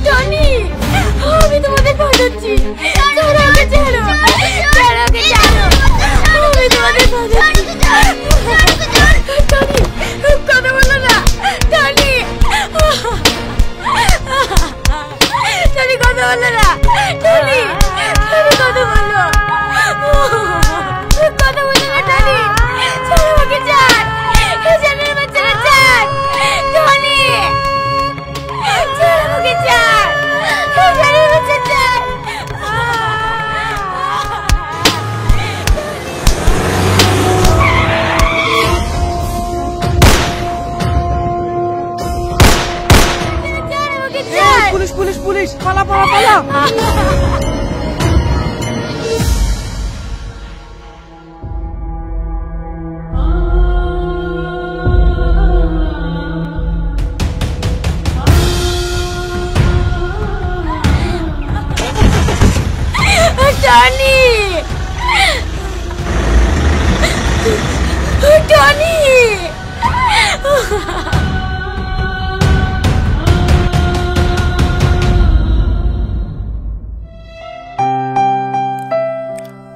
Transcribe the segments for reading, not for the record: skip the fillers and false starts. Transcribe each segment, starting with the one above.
Tony, আমি তোমাদের বাঁচাচ্ছি। ছাড়ো ওকে, ছাড়ো, ছাড়ো ওকে, ছাড়ো। আমি তোমাদের বাঁচাচ্ছি। টনি, কথা বলো না। টনি, টনি কথা বলো না। টনি, টনি কথা বলো। কথা বলো না টনি। ছাড়ো ওকে, ছাড়। জানের বাচ্চারা ছাড়। টনি, ছাড়ো ওকে, ছাড়। জানের বাচ্চা ছাড়। পুলিশ পুলিশ পুলিশ, পালা পালা পালা। টনি, টনি,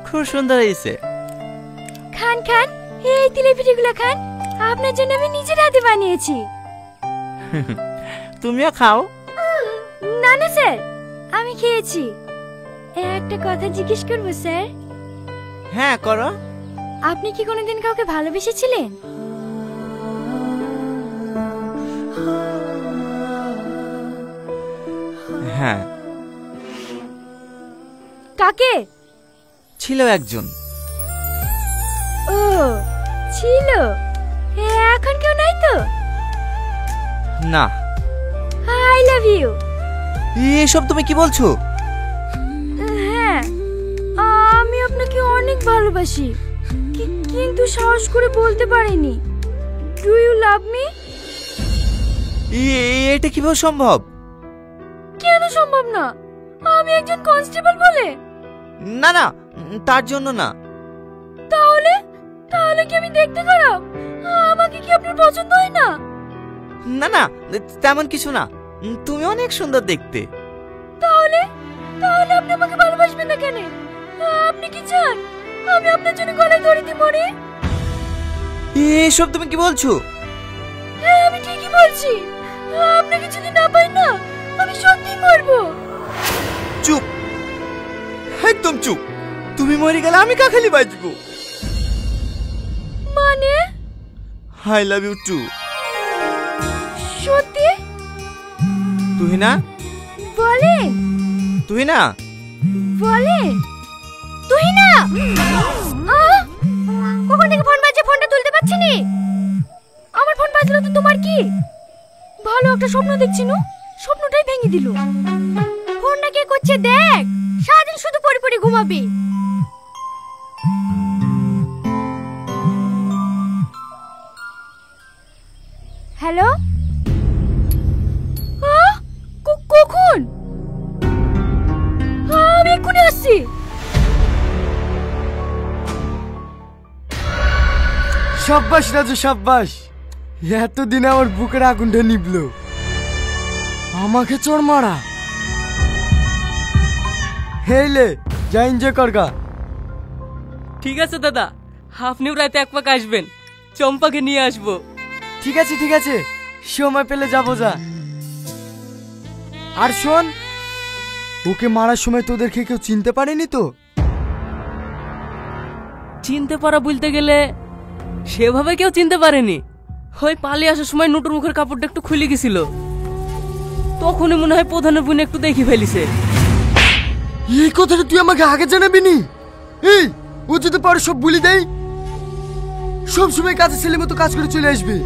খুব সুন্দর হয়েছে। খান খান, এই তিলে পিঠেগুলো খান। আপনার জন্য আমি নিজের হাতে বানিয়েছি। তুমিও খাও। না না স্যার, আমি খেয়েছি। একটা কথা জিজ্ঞেস করবো স্যার? হ্যাঁ করো। আপনি কি কোনোদিন কাউকে ভালোবেসেছিলেন? হ্যাঁ। কাকে? ছিল একজন। ও ছিল, এখন কেউ নাই তো? না। I love you. এসব তুমি কি বলছো? হ্যাঁ, আমি আপনাকে অনেক ভালোবাসি, কিন্তু সাহস করে বলতে পারিনি। Do you love me? এটা কিভাবে সম্ভব? কেন সম্ভব না? আমি একজন কনস্টেবল বলে? না না, তার জন্য না। তাহলে তাহলে কি আমি দেখতে খারাপ? আমাকে কি আপনার পছন্দ হয় না? না না, তেমন কিছু না। তুমি অনেক সুন্দর দেখতে। তাহলে তাহলে আপনি আমাকে ভালোবাসবেন না কেন? আপনি কি চান আমি আপনার জন্য গলায় দড়ি দিয়ে মরি? এসব তুমি কি বলছো? হ্যাঁ, আমি ঠিকই বলছি। আপনাকে যদি না পাই না, আমি সত্যিই মরবো। চুপ, একদম চুপ। তুমি মরে গেলে আমি কাখালি বাঁচবো। মানে? I love you too. সত্যি? তুই না বলেন। তুই না বলেন। তুই না? কখন থেকে ফোন বাজছে, ফোনটা তুলতে পারছি নি। আমার ফোন বাজলো তো তোমার কি? ভালো একটা স্বপ্ন দেখছি না, স্বপ্নটাই ভেঙে দিল। ফোনটা কে করছে দেখ, সারাদিন শুধু পড়ে পড়ে ঘুমাবি। হ্যালো, কখন? আমি এক্ষুনি আসছি। সাব্বাস রাজু, সাব্বাস। এতদিন আমার বুকের আগুনটা নিবলো। আমাকে চোর মারা। হেইলে যা, এনজয় করগা। ঠিক আছে দাদা, আপনিও রাতে এক পাক আসবেন, চম্পাকে নিয়ে আসবো। ঠিক আছে ঠিক আছে, সময় পেলে যাবো যা। আর শোন, ওকে মারার সময় তোদেরকে কেউ চিনতে পারেনি তো? চিনতে পারা বলতে গেলে সেভাবে কেউ চিনতে পারেনি। ওই পালিয়ে আসার সময় নোটুর মুখের কাপড়টা একটু খুলে গেছিল, তখনই মনে হয় প্রধানের বোন একটু দেখি ফেলিছে। এই কথাটা তুই আমাকে আগে জানাবি নি? এই, ও যদি পারে সব বলি দেয়, সব সময় কাজে ছেলের মতো কাজ করে চলে আসবে।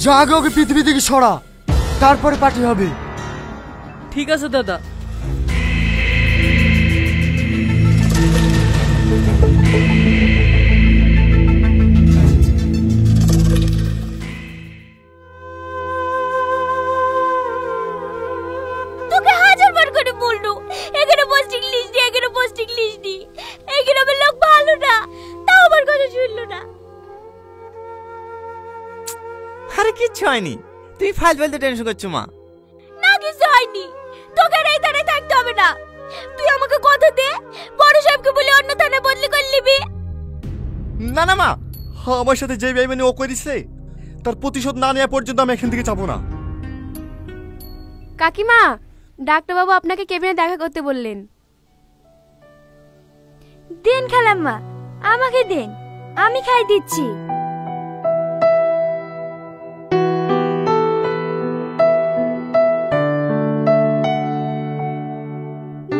যা, আগে ওকে পৃথিবী থেকে সরা, তারপরে পার্টি হবে। ঠিক আছে দাদা। তোকে হাজারবার করে বললো এখানে পোস্টিং লিস্ট দি, এখানে পোস্টিং লিস্ট দি। এই গ্রামের লোক ভালো না, তাও আমার কথা শুনলো না। আরে কিচ্ছু হয়নি, তুমি ফাইল ফাইলতে টেনশন করছো মা। না, কিছু হয়নি। তোকে আর এই থানায় থাকতে হবে না। তুই আমাকে কথা দে, বড় সাহেবকে বলে অন্য থানায় বদলি করে নিবি। না না মা, আমার সাথে যে বেইমানি ও করেছে তার প্রতিশোধ না নেওয়া পর্যন্ত আমি এখান থেকে যাবো না। কাকিমা, ডাক্তারবাবু আপনাকে কেবিনে দেখা করতে বললেন। দেন খালাম্মা, আমাকে দেন, আমি খাই দিচ্ছি।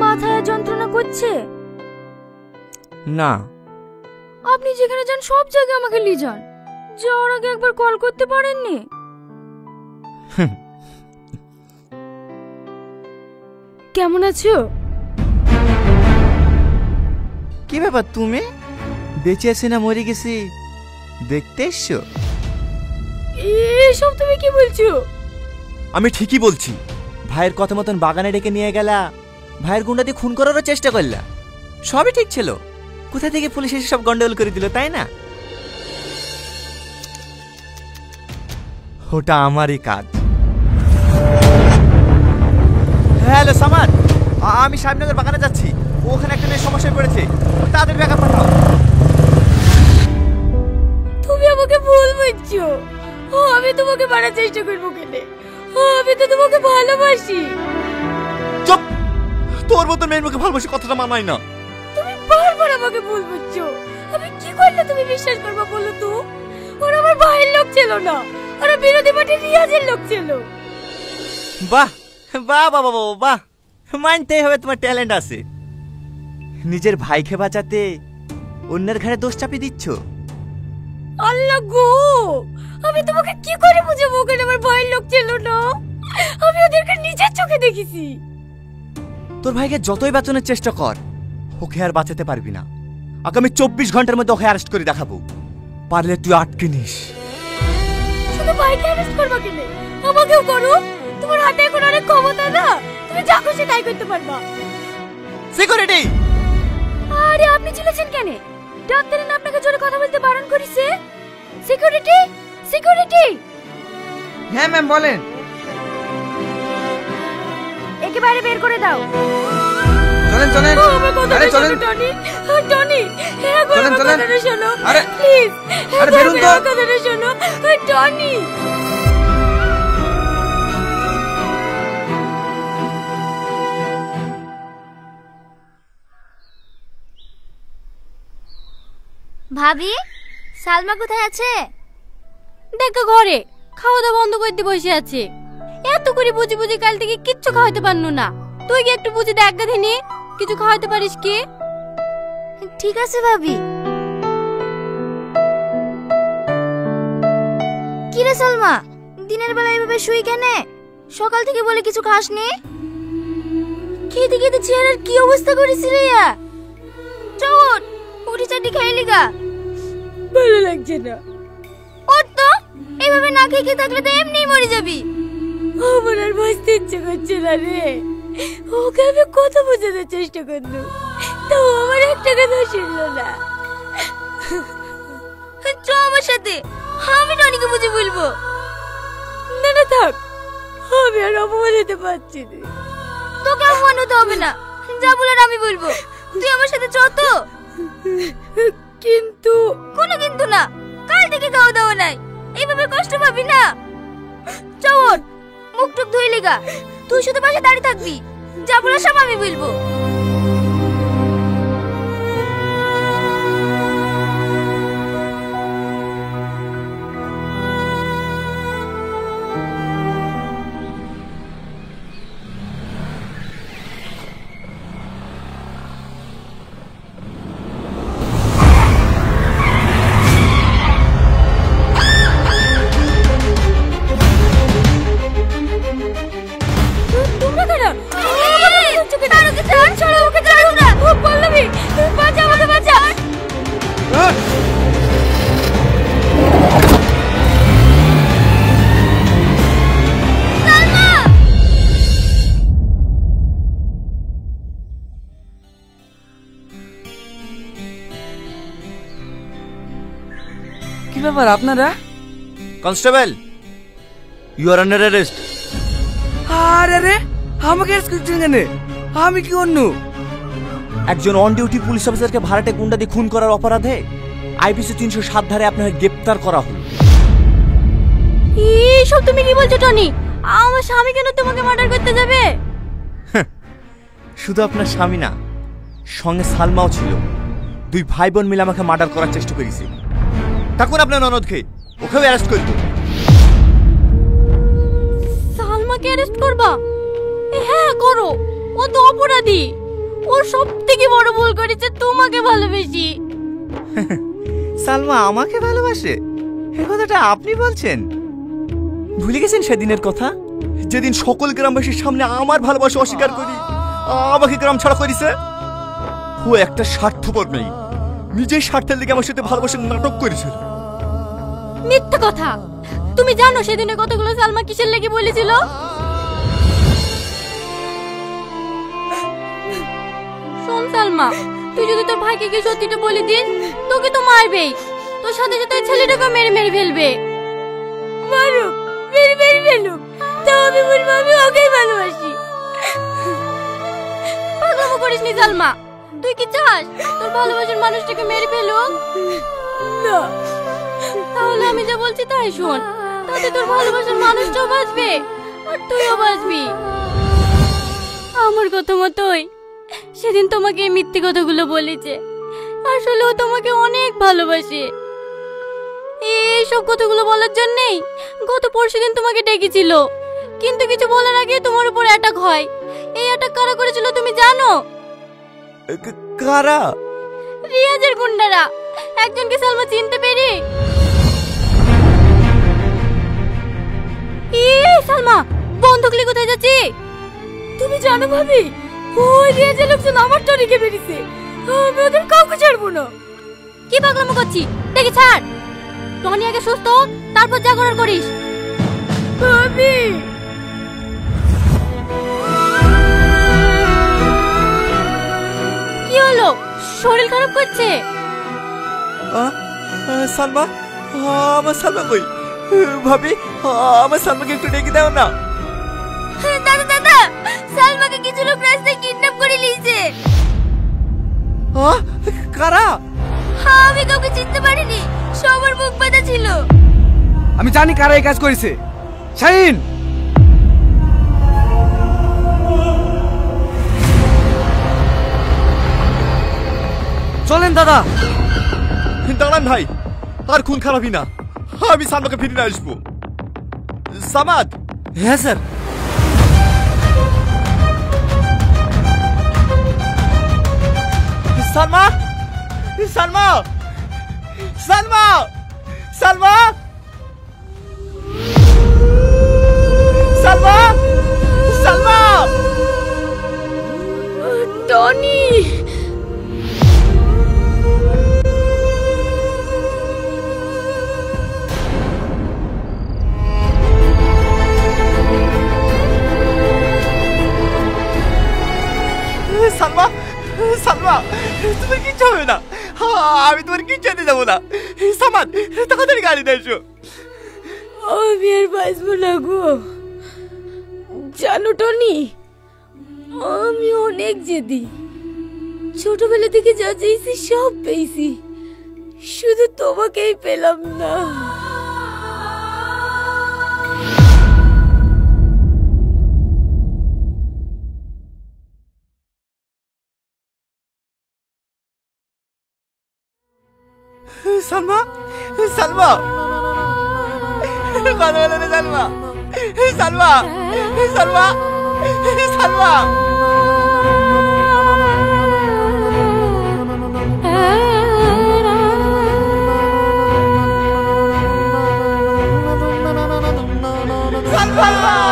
মাথায় যন্ত্রণা করছে? না। আপনি যেখানে যান সব জায়গায় আমাকে নিয়ে যান। যাওয়ার আগে একবার কল করতে পারেননি? কেমন আছো? কি ব্যাপার, তুমি বেঁচে আছি না মরে গেছি দেখতে এসছো? এসব তুমি কি বলছো? আমি ঠিকই বলছি। ভাইয়ের কথা মতন বাগানে ডেকে নিয়ে গেলা, ভাইয়ের গুন্ডা দিয়ে খুন করারও চেষ্টা করলা, সবই ঠিক ছিল। কোথা থেকে পুলিশ এসে সব গন্ডগোল করে দিল, তাই না? ওটা আমারই কাজ। হ্যালো সামাদ, আমি সাহেবনগর বাগানে যাচ্ছি। ওখানে একটা মেয়ে সমস্যায় পড়েছে, তাদের ব্যাকআপ পাঠাও। তুমি আমাকে ভুল বুঝছো। আমি তোমাকে মারার চেষ্টা করবো কেন? আমি তো তোমাকে ভালোবাসি। চুপ! তোর মতো মেয়ের মুখে ভালোবাসি কথাটা মানায় না। তুমি বারবার আমাকে ভুল বুঝছো। আমি কি করলে তুমি বিশ্বাস করবে বলো তো? ওরা আমার ভাইয়ের লোক ছিল না, ওরা বিরোধী পার্টির রিয়াজের লোক ছিল। বাহ বাহ বাহ বাহ বাহ, মানতেই হবে তোমার ট্যালেন্ট আছে। নিজের ভাইকে বাঁচাতে অন্যের ঘাড়ে দোষ চাপিয়ে দিচ্ছ। আল্লাহ গো, আমি তোমাকে কি করে বুঝাবো ওখানে আমার ভাইয়ের লোক ছিল না? আমি ওদেরকে নিজের চোখে দেখেছি। তোর ভাইকে যতই বাঁচানোর চেষ্টা কর, ওকে আর বাঁচাতে পারবি না। আগামী 24 ঘন্টার মধ্যে ওকে অ্যারেস্ট করে দেখাবো। পারলে তুই আটকে নিস। শুধু ভাইকে অ্যারেস্ট করবা কেন? আমাকেও করো। তোমার হাতে এখন অনেক ক্ষমতা না, তুমি যা খুশি তাই করতে পারবা। সিকিউরিটি! আরে আপনি চিল্লাছেন কেন? ডাক্তারের না আপনাকে জোরে কথা বলতে বারণ করেছে। Security, security! হ্যাঁ ম্যাম বলেন। একে বাইরে বের করে দাও। চলেন চলেন। আমার কথাটা আরে চলেন। শোনো টনি, টনি, একবার চলেন, আমার চলেন। কথাটা শোনো। আরে, প্লিজ, আরে বেরুন তো। আমার কথাটা শোনো, টনি। ভাবি, সালমা কোথায় আছে? দেখো ঘরে খাওয়া দাওয়া বন্ধ করে দিয়ে বসে আছে। এত করে বুঝি বুঝি কাল থেকে কিচ্ছু খাওয়াতে পারলো না। তুই কি একটু বুঝি দেখ গাধিনি, কিছু খাওয়াতে পারিস কি? ঠিক আছে ভাবি। কি রে সালমা, দিনের বেলা এভাবে শুই কেন? সকাল থেকে বলে কিছু খাসনি? খেতে খেতে চেহারার কি অবস্থা করেছিল ইয়া? চল উঠি চাটি খাইলি গা। ভালো লাগছে না। ওর তো এইভাবে না খেয়ে থাকলে তো এমনিই মরে যাবি। আমার আর বাঁচতে ইচ্ছে করছে না রে। ওকে আমি কত বোঝানোর চেষ্টা করলো, তাও আমার একটা কথা শুনলো না। চ আমার সাথে, আমি টনিকে বুঝে বলবো। না না থাক, আমি আর অপমান হতে পারছি না। তোকে অপমান হতে হবে না, যা বলার আমি বলবো। তুই আমার সাথে চ তো। কিন্তু কোনো কিন্তু না, কাল থেকে খাওয়া দাওয়া নাই, এইভাবে কষ্ট পাবি না। চল মুখ টুক ধুইলি গা, তুই শুধু পাশে দাঁড়িয়ে থাকবি, যা বলার সব আমি বলবো। কি ব্যাপার আপনারা? Constable, you are under arrest. আরে রে, আমাকে অ্যারেস্ট করছেন কেন? আমি কি অন্য? একজন অন ডিউটি পুলিশ অফিসারকে ভাড়াটে গুন্ডা দিয়ে খুন করার অপরাধে আইপিসি 307 ধারে আপনাকে গ্রেপ্তার করা হলো। এইসব তুমি কি বলছো টনি? আমার স্বামী কেন তোমাকে মার্ডার করতে যাবে? শুধু আপনার স্বামী না, সঙ্গে সালমাও ছিল। দুই ভাই বোন মিলে আমাকে মার্ডার করার চেষ্টা করেছে। তখন আপনার ননদকে ওকেও অ্যারেস্ট করব। সালমাকে অ্যারেস্ট করবা? হ্যাঁ করো, ও তো অপরাধী। ও সব থেকে বড় ভুল করেছে তোমাকে ভালোবেসি। সালমা আমাকে ভালোবাসে? এই কথাটা আপনি বলছেন? ভুলে গেছেন সেদিনের কথা, যেদিন সকল গ্রামবাসীর সামনে আমার ভালোবাসা অস্বীকার করি আমাকে গ্রাম ছাড়া করেছে? ও একটা স্বার্থপর নেই, নিজের স্বার্থের দিকে আমার সাথে ভালোবাসার নাটক করেছিল। মিথ্যা কথা। তুমি জানো সেদিনের কতগুলো সালমা কিসের লেগে বলেছিল? শোন সালমা, তুই যদি তোর ভাইকে গিয়ে সত্যিটা বলে দিস, তোকে তো মারবেই। তোর সাথে সাথে ছেলেটাকে মেরে মেরে ফেলবে। মারুক, মেরে মেরে ফেলুক, তাও আমি বলবো আমি ওকেই ভালোবাসি। পাগলামো করিস নি সালমা। তুই কি চাস তোর ভালোবাসার মানুষটাকে মেরে ফেলুক? না। তাহলে আমি যা বলছি তাই শোন, তাতে তোর ভালোবাসার মানুষটাও বাঁচবে আর তুইও বাঁচবি। আমার কথা মতোই সেদিন তোমাকে এই মিথ্যে কথাগুলো বলেছে। আসলে ও তোমাকে অনেক ভালোবাসে। এইসব কথাগুলো বলার জন্যই গত পরশুদিন তোমাকে ডেকেছিল, কিন্তু কিছু বলার আগে তোমার উপর অ্যাটাক হয়। এই অ্যাটাক কারা করেছিল তুমি জানো? কারা? রিয়াজের গুন্ডারা। একজনকে সালমা চিনতে পেরে। সালমা, বন্ধুক নিয়ে কোথায় যাচ্ছি? তুমি জানো ভাবি, ওই রিয়াজের লোকজন আমার টনিকে বেরিয়েছে। আমি ওদের কাউকে ছাড়বো না। কি পাগলামো করছি? দেখি ছাড়। টনি আগে সুস্থ হোক, তারপর যা করার করিস। ভাবি কি হলো? শরীর খারাপ করছে? সালমা, আমার সালমা কই? ভাবি, আমার সালমাকে একটু ডেকে দাও না। দাদা দাদা, সালমাকে কিছু লোক রাস্তায় কিডন্যাপ করে নিয়েছে। কারা? আমি কাউকে চিনতে পারিনি, সবার মুখ বাঁধা ছিল। আমি জানি কারা এই কাজ করেছে। শাহিন, চলেন দাদা। দাঁড়ান ভাই, আর খুন খারাপই না, আমি সালমাকে ফিরে আসবো। সামাদ। হ্যাঁ স্যার। সালমা, সালমা, সালমা, সালমা, সালমা, সালমা। টনি, সালমা, সালমা, তোমার কিচ্ছু হবে না। আমি তোমার কিচ্ছু যেতে যাবো না। সামাদ, তাড়াতাড়ি গাড়ি নিয়ে এসো। আমি আর বাঁচবো না গো। জানো টনি, আমি অনেক জেদি। ছোটবেলা থেকে যা চেয়েছি সব পেয়েছি, শুধু তোমাকেই পেলাম না। সালমা, সালমা, কথা বলো না সালমা, সালমা, সালমা, সালমা। সালমা।